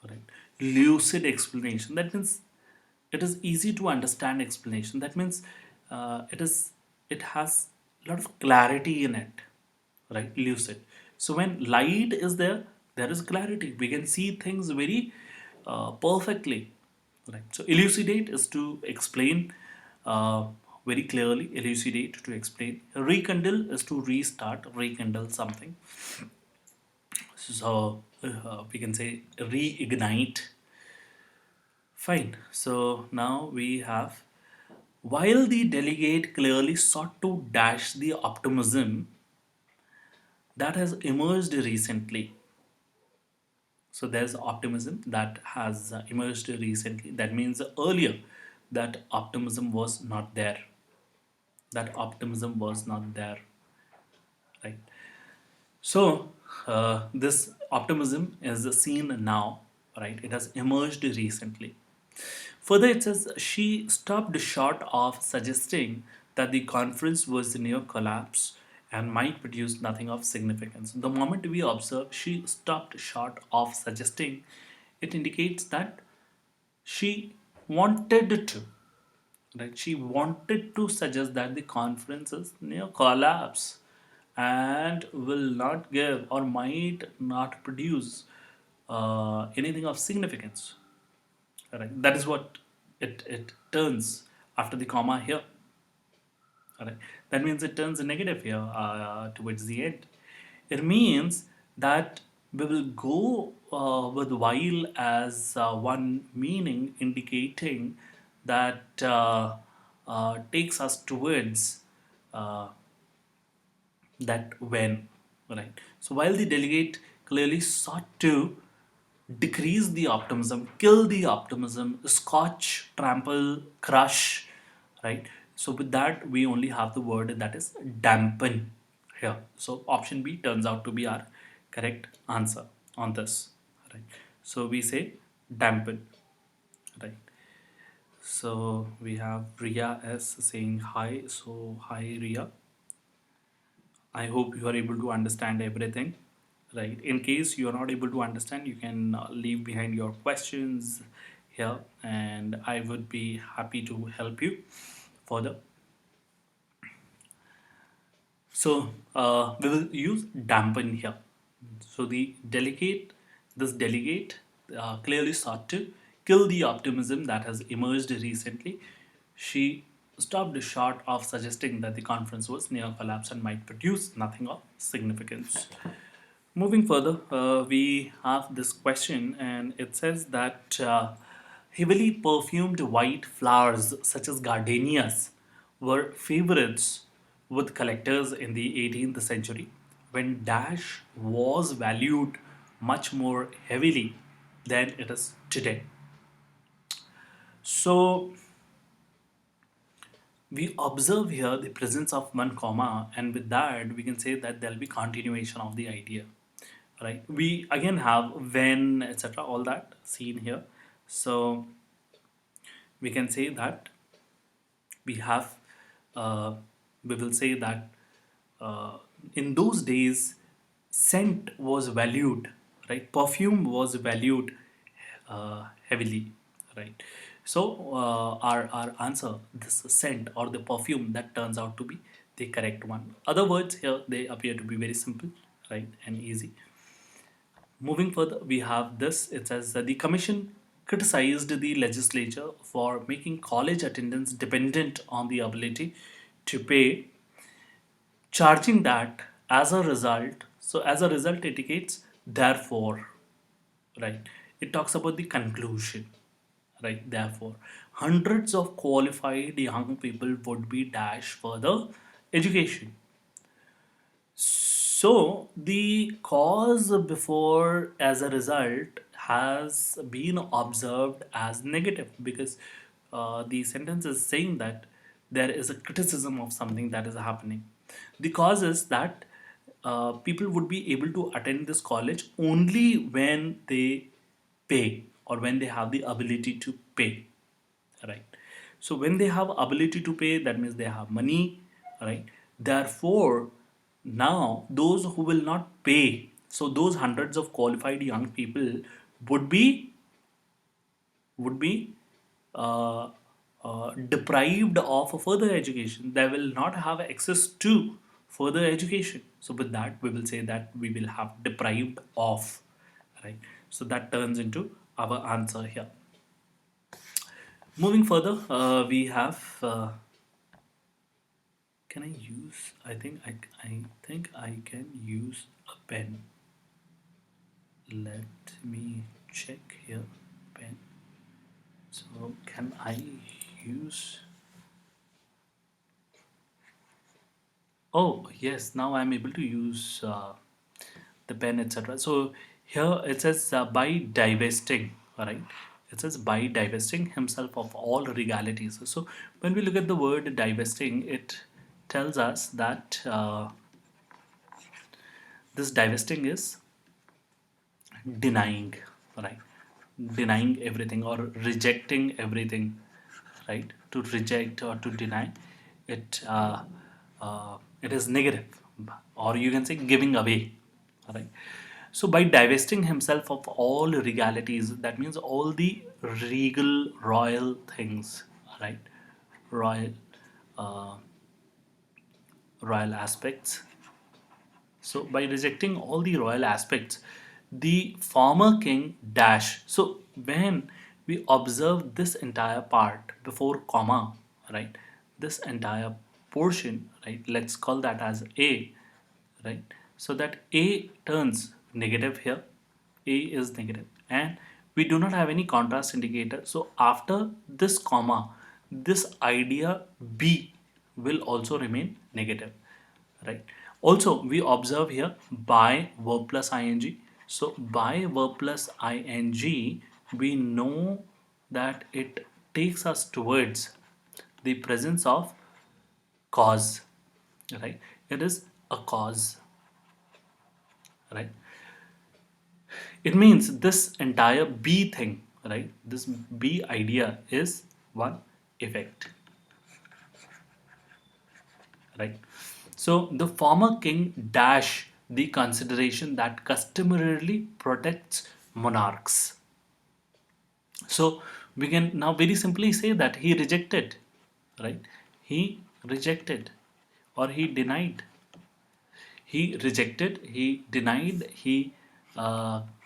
right? Lucid explanation, that means it is easy to understand explanation. That means it has a lot of clarity in it, right? Lucid. So when light is there, there is clarity. We can see things very perfectly, right? So elucidate is to explain uh, very clearly. Elucidate, to explain. Rekindle is to restart, rekindle something. So we can say reignite. Fine. So now we have, while the delegate clearly sought to dash the optimism that has emerged recently. So there's optimism that has emerged recently. That means earlier that optimism was not there. That optimism was not there, right? So this optimism is seen now, right? It has emerged recently. Further, it says she stopped short of suggesting that the conference was near collapse and might produce nothing of significance. The moment we observe she stopped short of suggesting, it indicates that she wanted to, right? She wanted to suggest that the conference is near collapse and will not give or might not produce anything of significance. Correct. That is what it turns after the comma here. Alright. That means it turns negative here towards the end. It means that we will go with while as one meaning, indicating that takes us towards uh, that when, right? So while the delegate clearly sought to decrease the optimism, kill the optimism, scotch, trample, crush, right? So with that, we only have the word that is dampen here. So option B turns out to be our correct answer on this, right? So we say dampen. right? So we have Ria S saying hi. So hi Ria. I hope you are able to understand everything, right? In case you are not able to understand, you can leave behind your questions here, and I would be happy to help you further. So we will use dampen here. So this delegate clearly sought to kill the optimism that has emerged recently. She stopped short of suggesting that the conference was near collapse and might produce nothing of significance. Moving further, we have this question, and it says that heavily perfumed white flowers, such as gardenias, were favorites with collectors in the 18th century when Dash was valued much more heavily than it is today. So, we observe here the presence of one comma, and with that, we can say that there'll be continuation of the idea, right? We again have when, etc., all that seen here. So we can say that we have we will say that uh, in those days scent was valued, right? Perfume was valued heavily, right? So our answer, this scent or the perfume, that turns out to be the correct one. Other words here, they appear to be very simple, right, and easy. Moving further, we have this. It says that the commission criticized the legislature for making college attendance dependent on the ability to pay, charging that as a result. So, as a result, it indicates therefore, right? It talks about the conclusion, right? Therefore, hundreds of qualified young people would be dashed further education. So the cause before as a result has been observed as negative because the sentence is saying that there is a criticism of something that is happening. The cause is that people would be able to attend this college only when they pay or when they have the ability to pay, right? So when they have ability to pay, that means they have money, right? Therefore, now those who will not pay, so those hundreds of qualified young people would be would be uh, deprived of further education. They will not have access to further education. So with that, we will say that we will have deprived of, right? So that turns into our answer here. Moving further, we have. Can I use? I think I can use a pen. Let me check here. Pen. So can I use? Oh yes, now I'm able to use the pen, etc. So here it says by divesting, right? It says by divesting himself of all regalities. So when we look at the word divesting, it tells us that this divesting is denying, right? Denying everything or rejecting everything, right? To reject or to deny it, it is negative, or you can say giving away, right? So by divesting himself of all regalities, that means all the regal royal things, right? Royal uh, royal aspects. So by rejecting all the royal aspects, the former king dash. So when we observe this entire part before comma, right? This entire portion, right? Let's call that as A, right? So that A turns negative here. A is negative, and we do not have any contrast indicator. So after this comma, this idea B will also remain negative, right? Also, we observe here by verb plus ing. So by verb plus ing, we know that it takes us towards the presence of cause, right? It is a cause, right? It means this entire B thing, right? This B idea is one effect, right? So the former king dash the consideration that customarily protects monarchs. So we can now very simply say that he rejected, right? He rejected or he denied. He rejected, he denied, he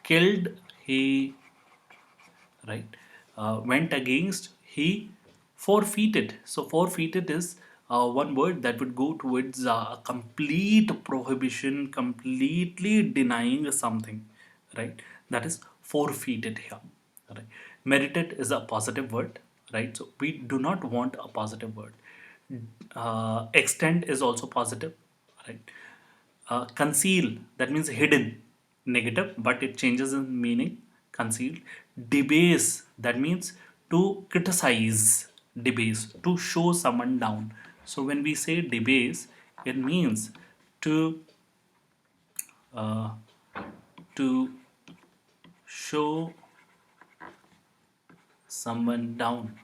killed, he right went against, he forfeited. So forfeited is one word that would go towards a complete prohibition, completely denying something, right? That is forfeited here, right? Merited is a positive word, right? So we do not want a positive word. Extend is also positive, right? Conceal, that means hidden, negative, but it changes in meaning. Concealed. Debase, that means to criticize. Debase, to show someone down. So when we say debase, it means to uh, to show someone down,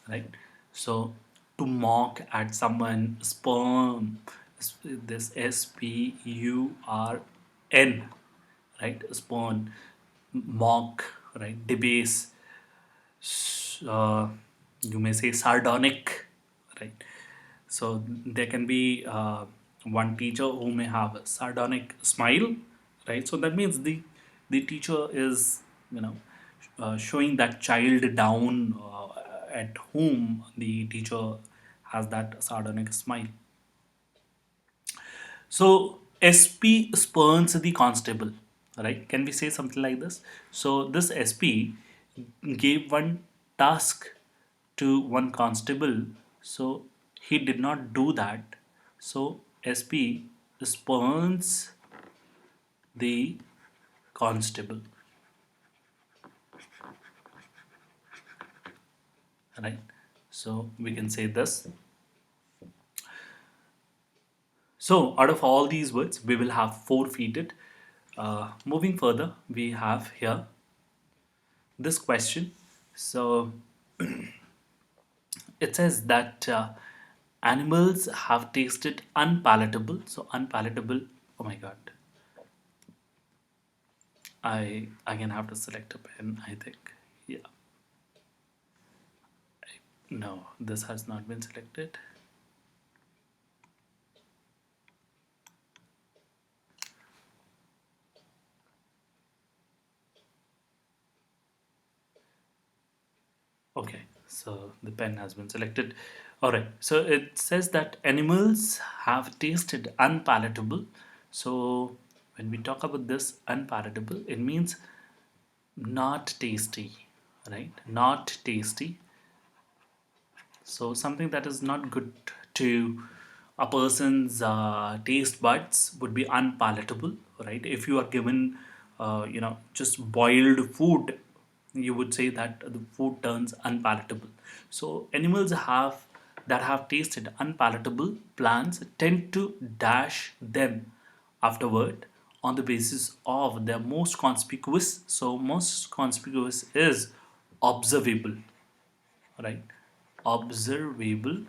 right? So to mock at someone, spurn, this SPURN, right? Spurn, mock, right? Debase, uh, you may say sardonic, right? So there can be one teacher who may have a sardonic smile, right? So that means the teacher is, you know, showing that child down, at whom the teacher has that sardonic smile. So SP spurns the constable, right? Can we say something like this? So this SP gave one task to one constable, so he did not do that. So SP spurns the constable, right? So we can say this. So out of all these words, we will have forfeited. Moving further, we have here this question. So it says that animals have tasted unpalatable. So unpalatable. Oh my God. I again have to select a pen. I think. Yeah. No, this has not been selected. Okay, so the pen has been selected. All right, so it says that animals have tasted unpalatable. So when we talk about this unpalatable, it means not tasty, right? Not tasty. So something that is not good to a person's taste buds would be unpalatable, right? If you are given, just boiled food, you would say that the food turns unpalatable. So animals have tasted unpalatable plants tend to dash them afterward on the basis of their most conspicuous. So most conspicuous is observable, right? Observable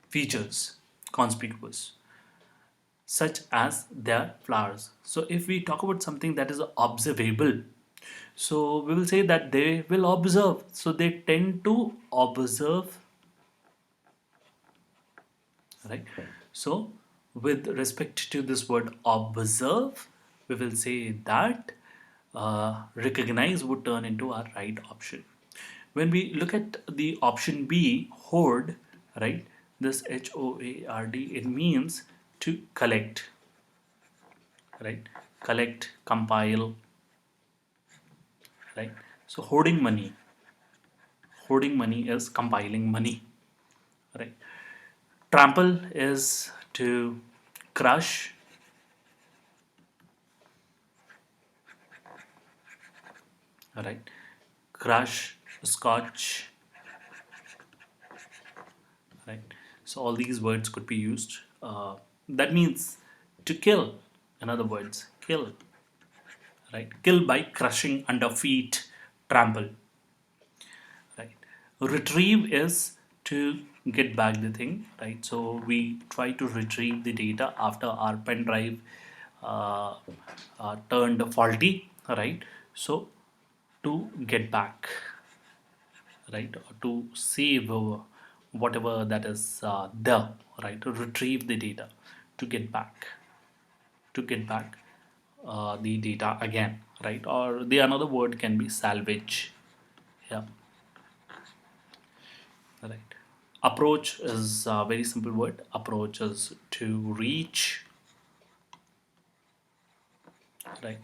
features, conspicuous, such as their flowers. So if we talk about something that is observable, so we will say that they will observe. So they tend to observe, right? So with respect to this word observe, we will say that recognize would turn into our right option. When we look at the option B, hoard, right? This HOARD, it means to collect, right? Collect, compile, right? So hoarding money is compiling money, right? Trample is to crush, right? Crush, scotch, right? So all these words could be used. That means To kill, in other words, kill, right? Kill by crushing under feet, trample, right? Retrieve is to get back the thing, right? So we try to retrieve the data after our pen drive uh, turned faulty, right? So to get back, right? Or to save whatever that is there, right? To retrieve the data, to get back, to get back the data again, right? Or the another word can be salvage. Yeah, right. Approach is a very simple word. Approach is to reach, right?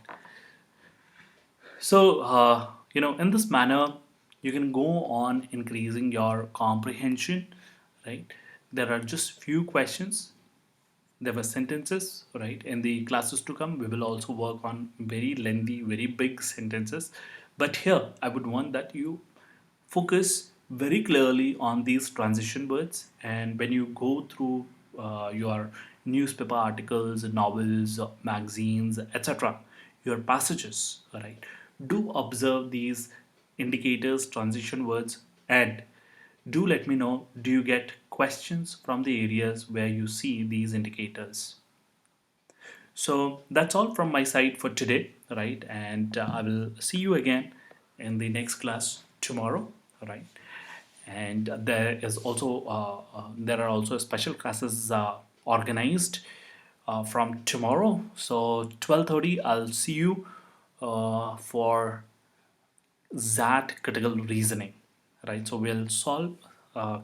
So, in this manner, you can go on increasing your comprehension, right? There are just few questions. There were sentences, right? In the classes to come, we will also work on very lengthy, very big sentences. But here, I would want that you focus very clearly on these transition words. And when you go through your newspaper articles, novels, magazines, etc., your passages, right, do observe these indicators, transition words, and do let me know, do you get questions from the areas where you see these indicators? So that's all from my side for today, right? And I will see you again in the next class tomorrow, right? And there are also special classes organized from tomorrow. So 12:30, I'll see you for that critical reasoning, right? So we'll solve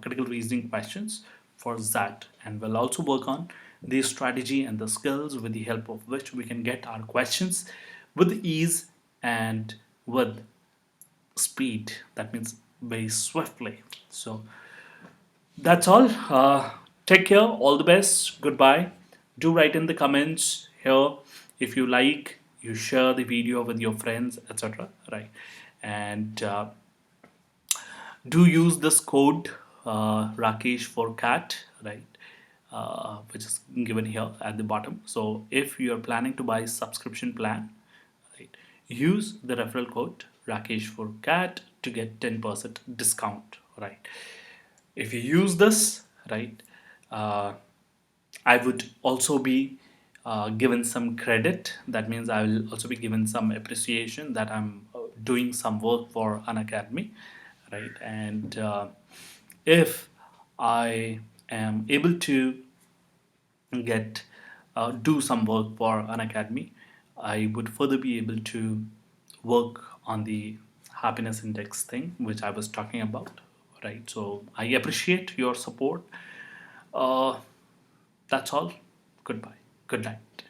critical reasoning questions for that, and we'll also work on the strategy and the skills with the help of which we can get our questions with ease and with speed. That means very swiftly. So that's all. Take care. All the best. Goodbye. Do write in the comments here if you like. You share the video with your friends, etc. Right, and do use this code Rakesh for CAT, right? Which is given here at the bottom. So if you are planning to buy subscription plan, right, use the referral code Rakesh for CAT to get 10% discount, right? If you use this, right, uh, I would also be given some credit. That means I will also be given some appreciation that I'm doing some work for an academy, right? And if I am able to get do some work for an academy, I would further be able to work on the happiness index thing which I was talking about, right? So I appreciate your support. uh, that's all. Goodbye. Good night.